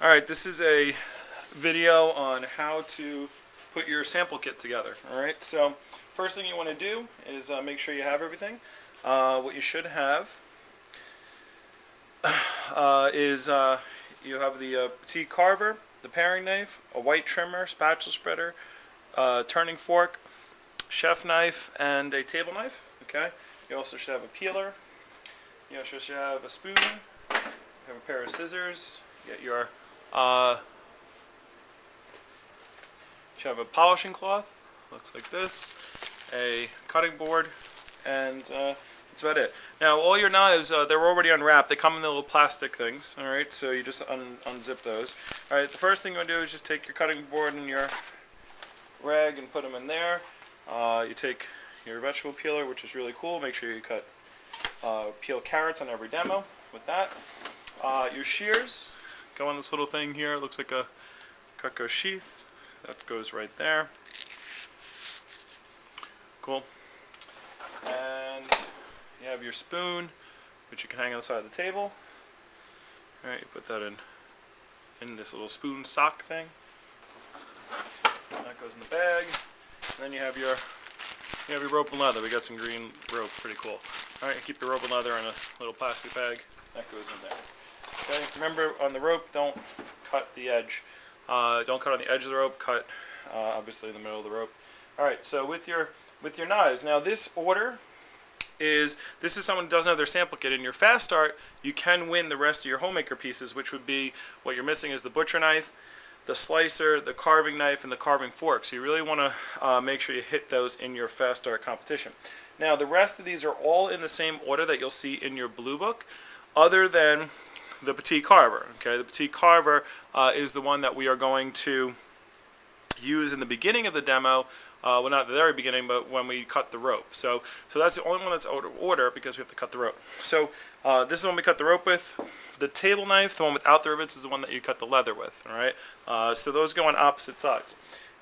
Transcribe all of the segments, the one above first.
Alright, this is a video on how to put your sample kit together. Alright, so first thing you want to do is make sure you have everything. What you should have is you have the petite carver, the paring knife, a white trimmer, spatula spreader, turning fork, chef knife, and a table knife. Okay, you also should have a peeler. You also should have a spoon. You have a pair of scissors. Get your should have a polishing cloth. Looks like this. A cutting board, and that's about it. Now, all your knives, they're already unwrapped. They come in the little plastic things. All right, so you just unzip those. All right, the first thing you want to do is just take your cutting board and your rag and put them in there. You take your vegetable peeler, which is really cool. Make sure you peel carrots on every demo with that. Your shears go on this little thing here. It looks like a Cutco sheath. That goes right there. Cool. And you have your spoon, which you can hang on the side of the table. All right, you put that in this little spoon sock thing. That goes in the bag. And then you have your rope and leather. We got some green rope, pretty cool. All right, you keep your rope and leather in a little plastic bag. That goes in there. Okay, remember on the rope, don't cut the edge. Don't cut on the edge of the rope. Cut obviously in the middle of the rope. All right, so with your knives. Now this order is someone who doesn't have their sample kit. In your fast start, you can win the rest of your homemaker pieces, which would be what you're missing is the butcher knife, the slicer, the carving knife, and the carving fork. So you really want to make sure you hit those in your fast start competition. Now the rest of these are all in the same order that you'll see in your blue book, other than the petite carver. Okay, the petite carver is the one that we are going to use in the beginning of the demo. Well, not at the very beginning, but when we cut the rope. So that's the only one that's out of order because we have to cut the rope. So this is the one we cut the rope with. The table knife, the one without the rivets, is the one that you cut the leather with. All right. So those go on opposite sides.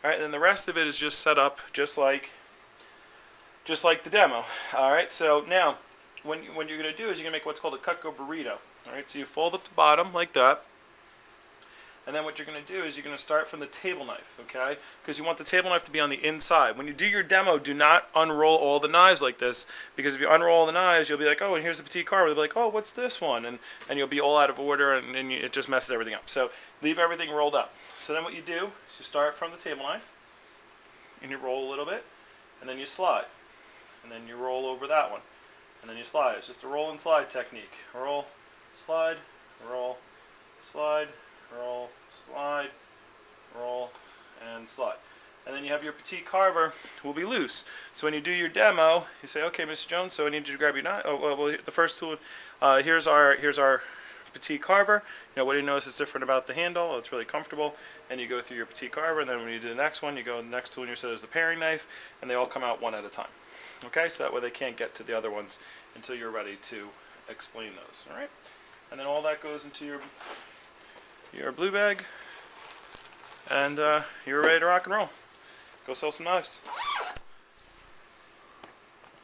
All right. And then the rest of it is just set up just like the demo. All right. So now, what you're going to do is you're going to make what's called a Cutco burrito. All right. So you fold up the bottom like that. And then what you're going to do is you're going to start from the table knife, okay? Because you want the table knife to be on the inside. When you do your demo, do not unroll all the knives like this, because if you unroll all the knives, you'll be like, oh, and here's the petite carver. They'll be like, oh, what's this one? And you'll be all out of order, and it just messes everything up. So leave everything rolled up. So then what you do is you start from the table knife, and you roll a little bit, and then you slide. And then you roll over that one, and then you slide. It's just a roll and slide technique. Roll, slide, roll, slide, roll, slide, roll, and slide. And then you have your petite carver will be loose. So when you do your demo, you say, okay, Mr. Jones, so I need you to grab your knife. Oh, well, the first tool, here's our petite carver. You know, what do you notice is different about the handle? Well, it's really comfortable. And you go through your petite carver, and then when you do the next one, you go to the next tool, and you say there's the paring knife, and they all come out one at a time. Okay, so that way they can't get to the other ones until you're ready to explain those. All right? And then all that goes into your blue bag, and you're ready to rock and roll. Go sell some knives.